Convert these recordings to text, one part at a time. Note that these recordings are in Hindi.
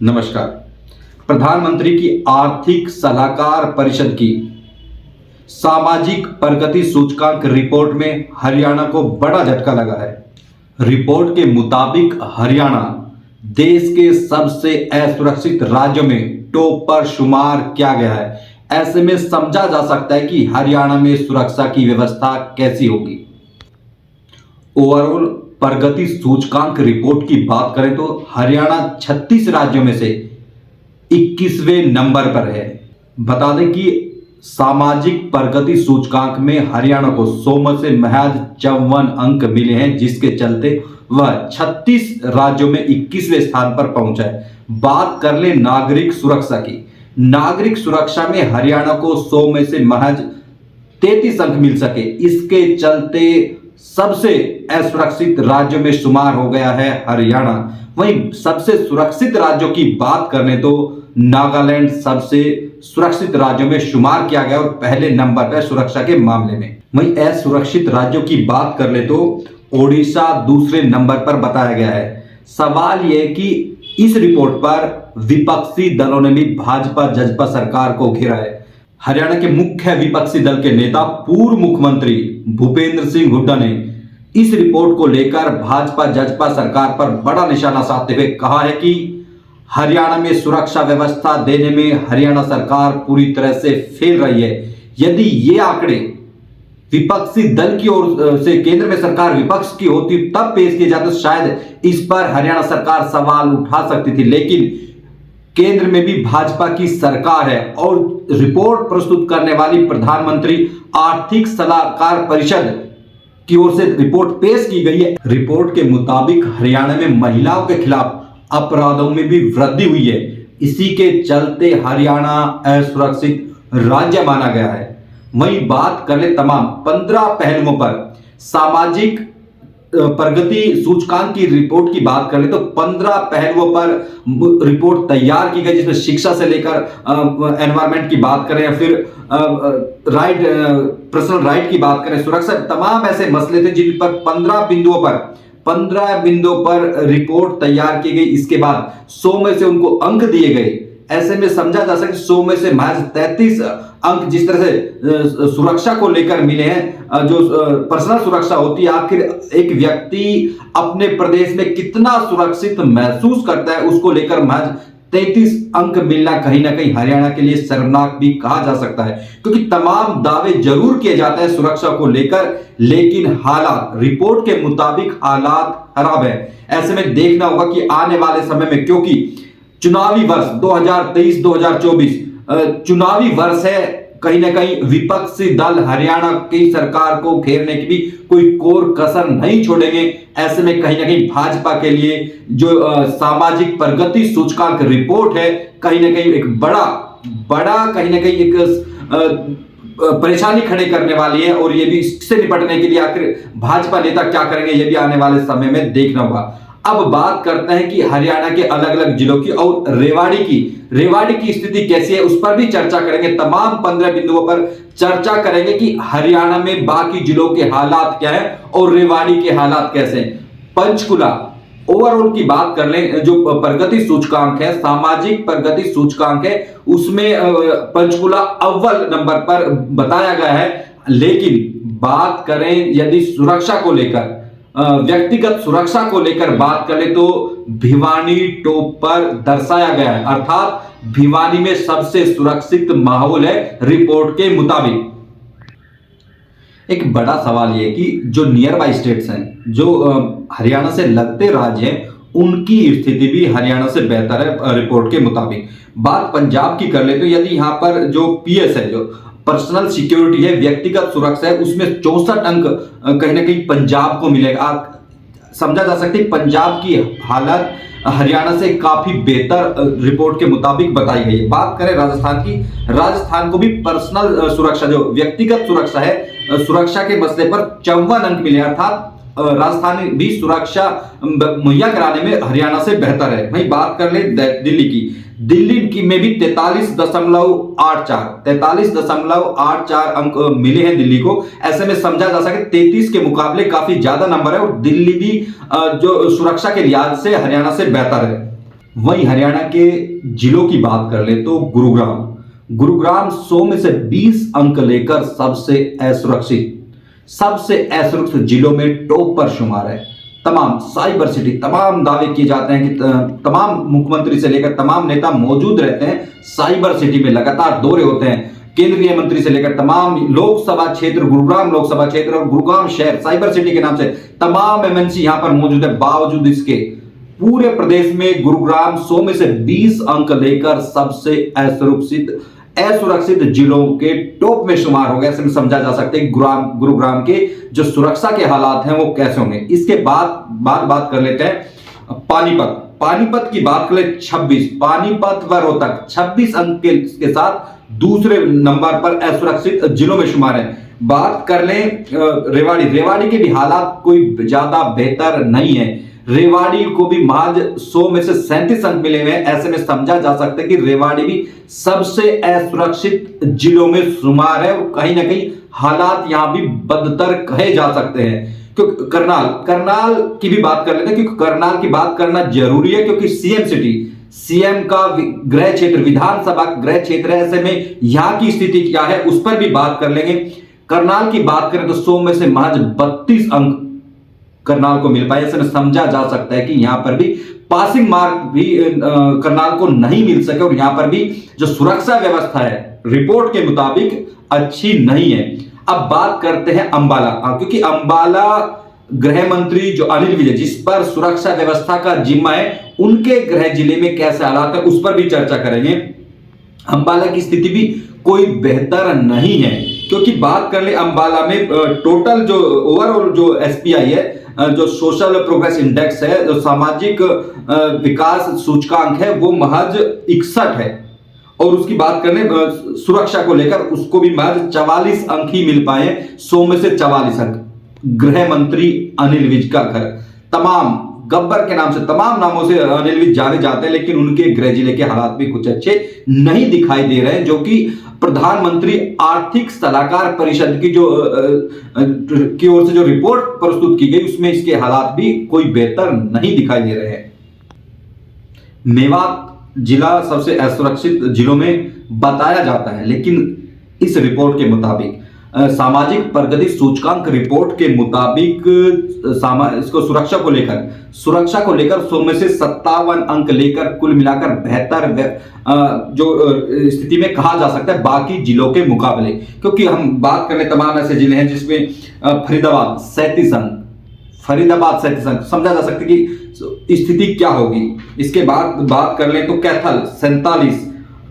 नमस्कार। प्रधानमंत्री की आर्थिक सलाहकार परिषद की सामाजिक प्रगति सूचकांक रिपोर्ट में हरियाणा को बड़ा झटका लगा है। रिपोर्ट के मुताबिक हरियाणा देश के सबसे असुरक्षित राज्यों में टॉप पर शुमार किया गया है। ऐसे में समझा जा सकता है कि हरियाणा में सुरक्षा की व्यवस्था कैसी होगी। ओवरऑल प्रगति सूचकांक रिपोर्ट की बात करें तो हरियाणा 36 राज्यों में से 21वें नंबर पर है। बता दें कि सामाजिक प्रगति सूचकांक में हरियाणा को 100 में से महज 54 अंक मिले हैं, जिसके चलते वह 36 राज्यों में 21वें स्थान पर पहुंचा है। बात कर ले नागरिक सुरक्षा की। नागरिक सुरक्षा में हरियाणा को 100 में से महज 33 अंक मिल सके। इसके चलते सबसे असुरक्षित राज्यों में शुमार हो गया है हरियाणा। वहीं सबसे सुरक्षित राज्यों की बात करें तो नागालैंड सबसे सुरक्षित राज्यों में शुमार किया गया और पहले नंबर पर सुरक्षा के मामले में। वहीं असुरक्षित राज्यों की बात कर ले तो ओडिशा दूसरे नंबर पर बताया गया है। सवाल यह कि इस रिपोर्ट पर विपक्षी दलों ने भी भाजपा जजपा सरकार को घेरा है। हरियाणा के मुख्य विपक्षी दल के नेता पूर्व मुख्यमंत्री भूपेंद्र सिंह हुड्डा ने इस रिपोर्ट को लेकर भाजपा जजपा सरकार पर बड़ा निशाना साधते हुए कहा है कि हरियाणा में सुरक्षा व्यवस्था देने में हरियाणा सरकार पूरी तरह से फेल रही है। यदि ये आंकड़े विपक्षी दल की ओर से केंद्र में सरकार विपक्ष की होती तब पेश किए जाते तो शायद इस पर हरियाणा सरकार सवाल उठा सकती थी, लेकिन केंद्र में भी भाजपा की सरकार है और रिपोर्ट प्रस्तुत करने वाली प्रधानमंत्री आर्थिक सलाहकार परिषद की ओर से रिपोर्ट पेश की गई है। रिपोर्ट के मुताबिक हरियाणा में महिलाओं के खिलाफ अपराधों में भी वृद्धि हुई है। इसी के चलते हरियाणा असुरक्षित राज्य माना गया है। वहीं बात कर ले तमाम 15 पहलुओं पर सामाजिक प्रगति सूचकांक की रिपोर्ट की बात करें तो 15 पहलुओं पर रिपोर्ट तैयार की गई, जिसमें शिक्षा से लेकर एनवायरमेंट की बात करें या फिर पर्सनल राइट की बात करें, सुरक्षा, तमाम ऐसे मसले थे जिन पर 15 बिंदुओं पर रिपोर्ट तैयार की गई। इसके बाद 100 में से उनको अंक दिए गए। ऐसे में समझा जा सकता है 100 में से महज 33 अंक जिस तरह से सुरक्षा को लेकर मिले हैं, जो पर्सनल सुरक्षा होती है, आखिर एक व्यक्ति अपने प्रदेश में कितना सुरक्षित महसूस करता है उसको लेकर महज 33 अंक मिलना कहीं ना कहीं हरियाणा के लिए शर्मनाक भी कहा जा सकता है, क्योंकि तमाम दावे जरूर किए जाते हैं सुरक्षा को लेकर, लेकिन हालात रिपोर्ट के मुताबिक हालात खराब है। ऐसे में देखना होगा कि आने वाले समय में, क्योंकि चुनावी वर्ष 2023-2024 चुनावी वर्ष है, कहीं ना कहीं विपक्षी दल हरियाणा की सरकार को घेरने की भी कोई कोर कसर नहीं छोड़ेंगे। ऐसे में कहीं ना कहीं भाजपा के लिए जो सामाजिक प्रगति सूचकांक रिपोर्ट है, कहीं ना कहीं एक बड़ा कहीं ना कहीं एक परेशानी खड़े करने वाली है और ये भी इससे निपटने के लिए आखिर भाजपा नेता क्या करेंगे, ये भी आने वाले समय में देखना होगा। अब बात करते हैं कि हरियाणा के अलग अलग जिलों की और रेवाड़ी की स्थिति कैसी है, उस पर भी चर्चा करेंगे। तमाम 15 बिंदुओं पर चर्चा करेंगे कि हरियाणा में बाकी जिलों के हालात क्या है और रेवाड़ी के हालात कैसे हैं। पंचकुला ओवरऑल की बात कर लें, जो प्रगति सूचकांक है, सामाजिक प्रगति सूचकांक है, उसमें पंचकुला अव्वल नंबर पर बताया गया है। लेकिन बात करें यदि सुरक्षा को लेकर, व्यक्तिगत सुरक्षा को लेकर बात करें तो भिवानी टॉप पर दर्शाया गया है, अर्थात भिवानी में सबसे सुरक्षित माहौल है रिपोर्ट के मुताबिक। एक बड़ा सवाल यह कि जो नियर बाई स्टेट्स हैं, जो हरियाणा से लगते राज्य हैं, उनकी स्थिति भी हरियाणा से बेहतर है रिपोर्ट के मुताबिक। बात पंजाब की कर ले तो यदि यहां पर जो पीएस है, जो पर्सनल सिक्योरिटी है, व्यक्तिगत सुरक्षा है, उसमें 64 अंक कहीं ना कहीं पंजाब को मिलेगा। समझा जा सकता है पंजाब की हालत हरियाणा से काफी बेहतर रिपोर्ट के मुताबिक बताई गई है। बात करें राजस्थान की, राजस्थान को भी पर्सनल सुरक्षा, जो व्यक्तिगत सुरक्षा है, सुरक्षा के मसले पर 54 अंक मिले, अर्थात राजस्थान भी सुरक्षा मुहैया कराने में हरियाणा से बेहतर है। वहीं बात कर ले दिल्ली की में भी 43.84 अंक मिले हैं दिल्ली को। ऐसे में समझा जा सके 33 के मुकाबले काफी ज्यादा नंबर है और दिल्ली भी जो सुरक्षा के लिहाज से हरियाणा से बेहतर है। वहीं हरियाणा के जिलों की बात कर ले तो गुरुग्राम 100 में से 20 अंक लेकर सबसे असुरक्षित जिलों में टॉप पर शुमार है। तमाम साइबर सिटी, तमाम दावे किए जाते हैं कि तमाम मुख्यमंत्री से लेकर तमाम नेता मौजूद रहते हैं साइबर सिटी में, लगातार दौरे होते हैं। केंद्रीय मंत्री से लेकर तमाम लोकसभा क्षेत्र, गुरुग्राम लोकसभा क्षेत्र और गुरुग्राम शहर साइबर सिटी के नाम से तमाम एमएनसी यहां पर मौजूद है। बावजूद इसके पूरे प्रदेश में गुरुग्राम 100 में से 20 अंक लेकर सबसे असुरक्षित जिलों के टॉप में शुमार हो गया। ऐसे में समझा जा सकता है कि गुरुग्राम के जो सुरक्षा के हालात हैं वो कैसे होंगे। इसके बाद बात कर लेते हैं पानीपत की बात करें 26, पानीपत व रोहतक 26 अंक के साथ दूसरे नंबर पर असुरक्षित जिलों में शुमार है। बात कर लें रेवाड़ी के भी हालात कोई ज्यादा बेहतर नहीं है। रेवाड़ी को भी महज 100 में से 37 अंक मिले हुए हैं। ऐसे में समझा जा सकता है कि रेवाड़ी भी सबसे असुरक्षित जिलों में शुमार है और कहीं ना कहीं हालात यहां भी बदतर कहे जा सकते हैं। क्योंकि करनाल की भी बात कर लेते हैं, क्योंकि करनाल की बात करना जरूरी है, क्योंकि सीएम का गृह क्षेत्र, विधानसभा गृह क्षेत्र है। ऐसे में यहां की स्थिति क्या है उस पर भी बात कर लेंगे। करनाल की बात करें तो 100 में से महज 32 अंक करनाल को मिल पाए। ऐसे में समझा जा सकता है कि यहां पर भी पासिंग मार्क भी करनाल को नहीं मिल सके और यहां पर भी जो सुरक्षा व्यवस्था है रिपोर्ट के मुताबिक अच्छी नहीं है। अब बात करते हैं अंबाला, क्योंकि अंबाला गृह मंत्री जो अनिल विजय, जिस पर सुरक्षा व्यवस्था का जिम्मा है, उनके गृह जिले में कैसे हालात है उस पर भी चर्चा करेंगे। अंबाला की स्थिति भी कोई बेहतर नहीं है, क्योंकि बात कर ले अंबाला में टोटल जो ओवरऑल जो एसपीआई है, जो सोशल प्रोग्रेस इंडेक्स है, जो सामाजिक विकास सूचकांक है, वो महज 61 है। और उसकी बात करें सुरक्षा को लेकर, उसको भी महज 44 अंक ही मिल पाए, 100 में से 44 अंक। गृह मंत्री अनिल विज का घर, तमाम गब्बर के नाम से, तमाम नामों से अनिल विज जाने जाते हैं, लेकिन उनके गृह जिले के हालात भी कुछ अच्छे नहीं दिखाई दे रहे हैं। जो कि प्रधानमंत्री आर्थिक सलाहकार परिषद की की ओर से जो रिपोर्ट प्रस्तुत की गई उसमें इसके हालात भी कोई बेहतर नहीं दिखाई दे रहे हैं। मेवात जिला सबसे असुरक्षित जिलों में बताया जाता है, लेकिन इस रिपोर्ट के मुताबिक सामाजिक प्रगति सूचकांक रिपोर्ट के मुताबिक इसको सुरक्षा को लेकर 100 में से 57 अंक लेकर कुल मिलाकर बेहतर जो स्थिति में कहा जा सकता है बाकी जिलों के मुकाबले। क्योंकि हम बात करें तमाम ऐसे जिले हैं जिसमें फरीदाबाद 37 अंक, समझा जा सकता है कि स्थिति क्या होगी। इसके बाद बात कर लें तो कैथल 47,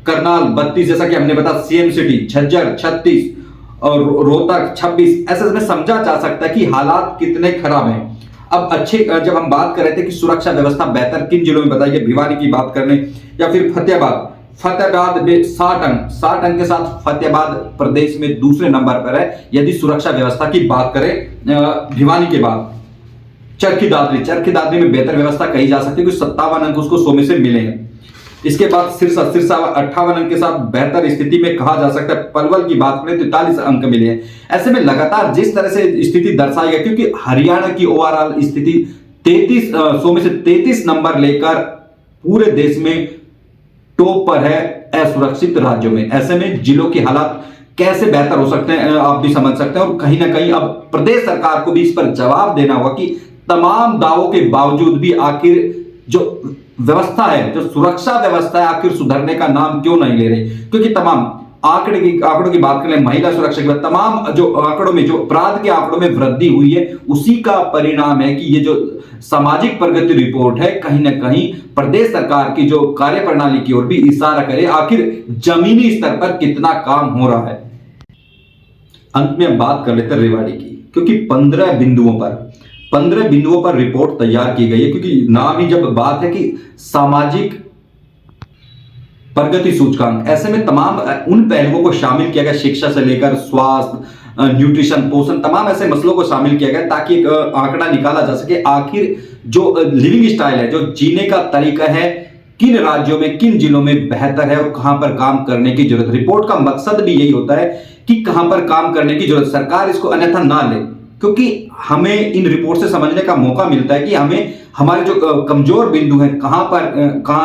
करनाल 32, जैसा कि हमने बताया, सीएम सिटी झज्जर 36 और रोहतक 26। ऐसे में समझा जा सकता है कि हालात कितने खराब हैं। अब जब हम बात कर रहे थे कि सुरक्षा व्यवस्था बेहतर किन जिलों में बताइए, भिवानी की बात कर लें या फिर फतेहाबाद 60 अंक के साथ फतेहाबाद प्रदेश में दूसरे नंबर पर है। यदि सुरक्षा व्यवस्था की बात करें भिवानी के बाद चरखी दादरी में बेहतर व्यवस्था कही जा सकती है, क्योंकि 57 अंक उसको 100 में से मिले हैं। इसके बाद सिरसा 58 अंक के साथ बेहतर स्थिति में कहा जा सकता है। पलवल की बात करें तो 43 अंक मिले हैं। ऐसे में लगातार जिस तरह से स्थिति दर्शाई है, क्योंकि हरियाणा की ओवरऑल स्थिति 100 में से 33 नंबर लेकर पूरे देश में टॉप पर है असुरक्षित राज्यों में। ऐसे में जिलों के हालात कैसे बेहतर हो सकते हैं आप भी समझ सकते हैं। और कहीं ना कहीं अब प्रदेश सरकार को भी इस पर जवाब देना होगा कि तमाम दावों के बावजूद भी आखिर जो व्यवस्था है, जो सुरक्षा व्यवस्था है, आखिर सुधरने का नाम क्यों नहीं ले रही। क्योंकि तमाम आंकड़ों की बात करें, महिला सुरक्षा के तमाम जो आंकड़ों में, जो अपराध के आंकड़ों में वृद्धि हुई है, उसी का परिणाम है कि ये जो सामाजिक प्रगति रिपोर्ट है कहीं ना कहीं प्रदेश सरकार की जो कार्यप्रणाली की ओर भी इशारा करे आखिर जमीनी स्तर पर कितना काम हो रहा है। अंत में बात कर लेते हैं रेवाड़ी की, क्योंकि 15 बिंदुओं पर रिपोर्ट तैयार की गई है। क्योंकि नाम ही जब बात है कि सामाजिक प्रगति सूचकांक, ऐसे में तमाम उन पहलुओं को शामिल किया गया, शिक्षा से लेकर स्वास्थ्य, न्यूट्रिशन, पोषण, तमाम ऐसे मसलों को शामिल किया गया ताकि एक आंकड़ा निकाला जा सके आखिर जो लिविंग स्टाइल है, जो जीने का तरीका है, किन राज्यों में, किन जिलों में बेहतर है और कहां पर काम करने की जरूरत। रिपोर्ट का मकसद भी यही होता है कि कहां पर काम करने की जरूरत, सरकार इसको अन्यथा ना ले, क्योंकि हमें इन रिपोर्ट से समझने का मौका मिलता है कि हमें हमारे जो कमजोर बिंदु हैं कहां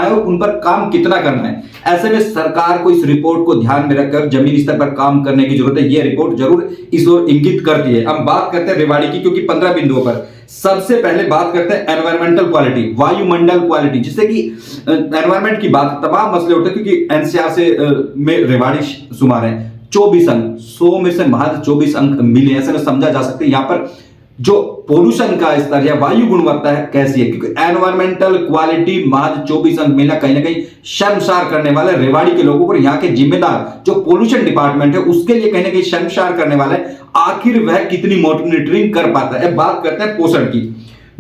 है और उन पर काम कितना करना है। ऐसे में सरकार को इस रिपोर्ट को ध्यान में रखकर जमीनी स्तर पर काम करने की जरूरत है। यह रिपोर्ट जरूर इस ओर इंगित करती है। हम बात करते हैं रेवाड़ी की, क्योंकि 15 बिंदुओं पर सबसे पहले बात करते हैं एनवायरमेंटल क्वालिटी, वायुमंडल क्वालिटी, जिससे कि एनवायरमेंट की बात तमाम मसले उठते हैं, क्योंकि एनसीआर से में रेवाड़ी शुमार है। 24 अंक, 100 में से महज 24 अंक मिले। ऐसे में समझा जा सकता है यहाँ पर जो पोल्यूशन का स्तर या वायु गुणवत्ता है कैसी है, क्योंकि एनवायरमेंटल क्वालिटी महज 24 अंक मिलना कहीं ना कहीं शर्मसार करने वाला है रेवाड़ी के लोगों को। यहाँ के जिम्मेदार जो पोल्यूशन डिपार्टमेंट है उसके लिए कहीं ना कहीं शर्मसार करने वाला है। आखिर वह कितनी मॉनिटरिंग कर पाता है। बात करते हैं पोषण की,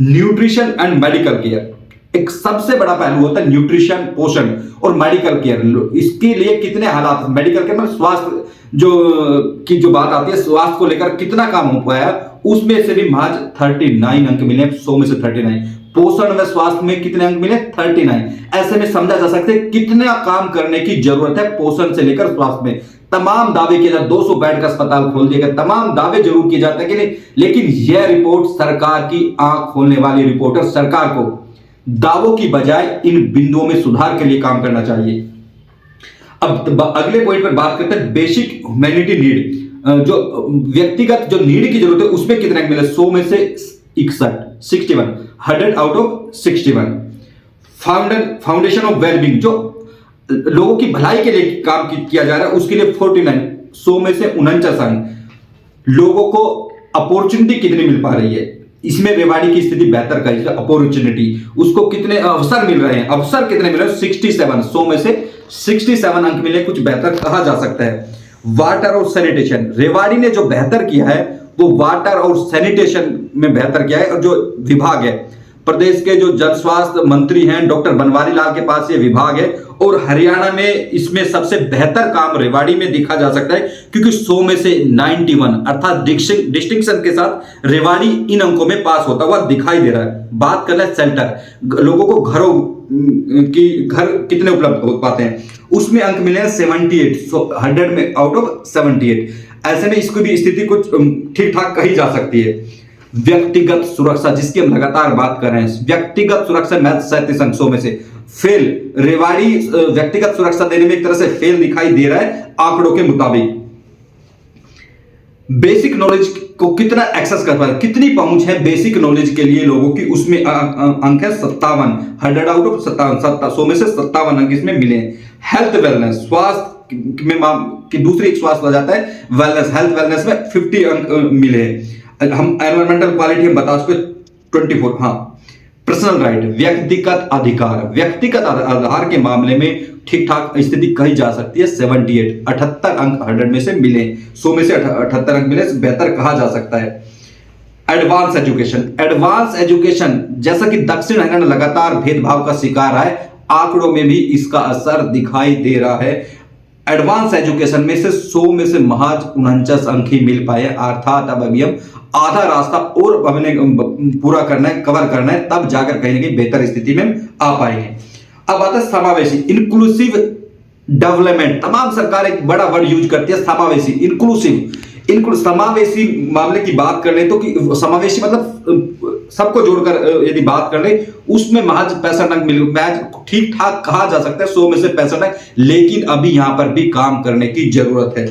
न्यूट्रिशन एंड मेडिकल केयर। एक सबसे बड़ा पहलू होता है न्यूट्रिशन, पोषण और मेडिकल केयर। इसके लिए कितने हालात, मेडिकल केयर में स्वास्थ्य जो बात आती है, स्वास्थ्य को लेकर कितना काम हो पाया, उसमें से भी महज 39 अंक मिले, 100 में से 39। पोषण व स्वास्थ्य में कितने अंक मिले, 39। ऐसे में समझा जा सकता है कितना काम करने की जरूरत है पोषण से लेकर स्वास्थ्य में। तमाम दावे किए जाते, 200 बेड का अस्पताल खोल दिया गया, तमाम दावे जरूर किए जाते हैं कि नहीं, लेकिन यह रिपोर्ट सरकार की आंख खोलने वाली रिपोर्ट है। सरकार को दावों की बजाय इन बिंदुओं में सुधार के लिए काम करना चाहिए। अब अगले पॉइंट पर बात करते हैं बेसिक ह्यूमैनिटी नीड, जो व्यक्तिगत जो नीड की जरूरत है उसमें कितने अंक मिले, 100 में से 61, 100 out of 61। Foundation of wellbeing, जो लोगों की भलाई के लिए काम किया जा रहा है उसके लिए 49, 100 में से 49 अंक। लोगों को अपॉर्चुनिटी कितनी मिल पा रही है, इसमें रेवाड़ी की स्थिति बेहतर का अपॉर्चुनिटी, उसको कितने अवसर मिल रहे हैं, अवसर कितने मिल रहे हैं, 67, 100 में से 67 अंक मिले, कुछ बेहतर कहा जा सकता है। वाटर और सैनिटेशन, रेवाड़ी ने जो बेहतर किया है वो वाटर और सैनिटेशन में बेहतर किया है। और जो विभाग है, प्रदेश के जो जन स्वास्थ्य मंत्री हैं डॉक्टर बनवारी लाल के पास ये विभाग है, और हरियाणा में इसमें सबसे बेहतर काम रेवाड़ी में देखा जा सकता है, क्योंकि 100 में से 91 अर्थात डिस्टिंक्शन के साथ रेवाड़ी इन अंकों में पास होता हुआ दिखाई दे रहा है। बात कर रहे हैं शेल्टर, लोगों को घरों की घर कितने उपलब्ध हो पाते हैं, उसमें अंक मिले हैं 78, 100 में आउट ऑफ 78। ऐसे में इसकी भी स्थिति कुछ ठीक ठाक कही जा सकती है। व्यक्तिगत सुरक्षा, जिसकी हम लगातार बात कर रहे हैं, व्यक्तिगत सुरक्षा में 37 अंक, 100 में से फेल। रेवाड़ी व्यक्तिगत सुरक्षा देने में एक तरह से फेल दिखाई दे रहा है आंकड़ों के मुताबिक। बेसिक नॉलेज को कितना एक्सेस कर पा रहे, कितनी पहुंच है बेसिक नॉलेज के लिए लोगों की, उसमें अंक है 57, 100 आउट ऑफ 57, 100 में से 57 अंक इसमें मिले। हेल्थ वेलनेस, स्वास्थ्य में की दूसरी एक स्वास्थ्य हो जाता है वेलनेस, हेल्थ वेलनेस में 50 अंक मिले। हम एनवायरमेंटल क्वालिटी हम बता चुके 24। हाँ, पर्सनल राइट, व्यक्तिगत अधिकार, व्यक्तिगत आधार के मामले में ठीक ठाक स्थिति कही जा सकती है 78, 78 अंक 100 में से मिले, 100 में से 78 अंक मिले, बेहतर कहा जा सकता है। एडवांस एजुकेशन, एडवांस एजुकेशन जैसा कि दक्षिण हरियाणा लगातार भेदभाव का शिकार है, आंकड़ों में भी इसका असर दिखाई दे रहा है। एडवांस एजुकेशन में से 100 में से महज 49 अंक ही मिल पाए, अर्थात अब अभी हम आधा रास्ता और हमने पूरा करना है, कवर करना है, तब जाकर कहीं ना कहीं बेहतर स्थिति में आ पाएंगे। अब आता है समावेशी, इंक्लूसिव डेवलपमेंट। तमाम सरकार एक बड़ा वर्ड यूज करती है समावेशी, इंक्लूसिव। समावेशी मामले की बात कर ले तो कि समावेशी मतलब सबको जोड़कर यदि बात कर ले, उसमें महज 65 अंक मिले, मैच ठीक ठाक कहा जा सकता है 100 में से 65 अंक, लेकिन अभी यहां पर भी काम करने की जरूरत है।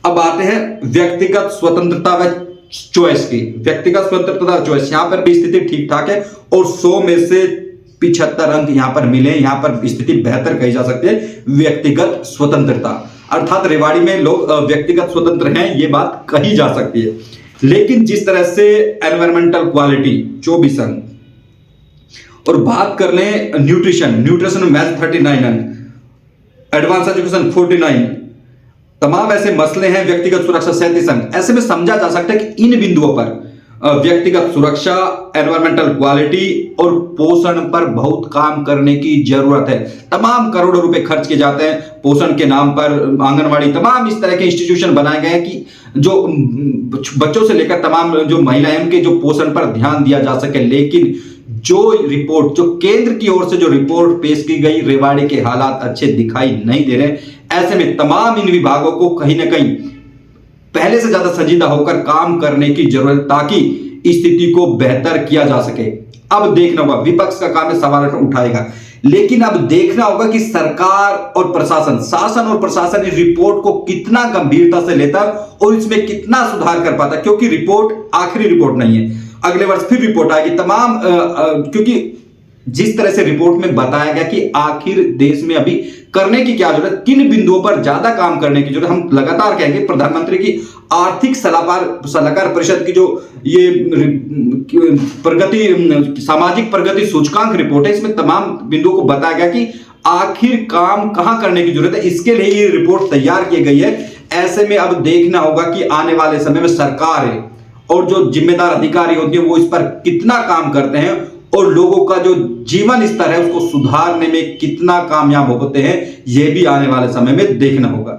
अब आते हैं व्यक्तिगत स्वतंत्रता व चॉइस की, व्यक्तिगत स्वतंत्रता चॉइस, यहां पर भी स्थिति ठीक ठाक है और 100 में से 75 अंक यहां पर मिले। यहां पर स्थिति बेहतर कही जा सकती है व्यक्तिगत स्वतंत्रता, अर्थात रेवाड़ी में लोग व्यक्तिगत स्वतंत्र हैं, ये बात कही जा सकती है। लेकिन जिस तरह से एनवायरमेंटल क्वालिटी 24 अंक, और बात कर लें न्यूट्रिशन में मैथ 39 अंक, एडवांस एजुकेशन 49, तमाम ऐसे मसले हैं, व्यक्तिगत सुरक्षा 37 अंक। ऐसे में समझा जा सकता है कि इन बिंदुओं पर व्यक्तिगत सुरक्षा, एनवायरमेंटल क्वालिटी और पोषण पर बहुत काम करने की जरूरत है। तमाम करोड़ों रुपए खर्च किए जाते हैं पोषण के नाम पर, आंगनवाड़ी, तमाम इस तरह के इंस्टीट्यूशन बनाए गए हैं कि जो बच्चों से लेकर तमाम जो महिलाएं उनके जो पोषण पर ध्यान दिया जा सके। लेकिन जो रिपोर्ट, जो केंद्र की ओर से जो रिपोर्ट पेश की गई, रेवाड़ी के हालात अच्छे दिखाई नहीं दे रहे। ऐसे में तमाम इन विभागों को कहीं ना कहीं पहले से ज्यादा संजीदा होकर काम करने की जरूरत, ताकि स्थिति को बेहतर किया जा सके। अब देखना होगा, विपक्ष का काम है सवाल उठाएगा, लेकिन अब देखना होगा कि सरकार और प्रशासन, शासन और प्रशासन इस रिपोर्ट को कितना गंभीरता से लेता है और इसमें कितना सुधार कर पाता है, क्योंकि रिपोर्ट आखिरी रिपोर्ट नहीं है। अगले वर्ष फिर रिपोर्ट आएगी तमाम, क्योंकि जिस तरह से रिपोर्ट में बताया गया कि आखिर देश में अभी करने की क्या जरूरत, किन बिंदुओं पर ज्यादा काम करने की जरूरत, हम लगातार कहेंगे। प्रधानमंत्री की आर्थिक सलाहकार परिषद की जो ये प्रगति, सामाजिक प्रगति सूचकांक रिपोर्ट है, इसमें तमाम बिंदुओं को बताया गया कि आखिर काम कहां करने की जरूरत है। इसके लिए ये रिपोर्ट तैयार की गई है। ऐसे में अब देखना होगा कि आने वाले समय में सरकार है और जो जिम्मेदार अधिकारी होते हैं वो इस पर कितना काम करते हैं और लोगों का जो जीवन स्तर है उसको सुधारने में कितना कामयाब होते हैं, यह भी आने वाले समय में देखना होगा।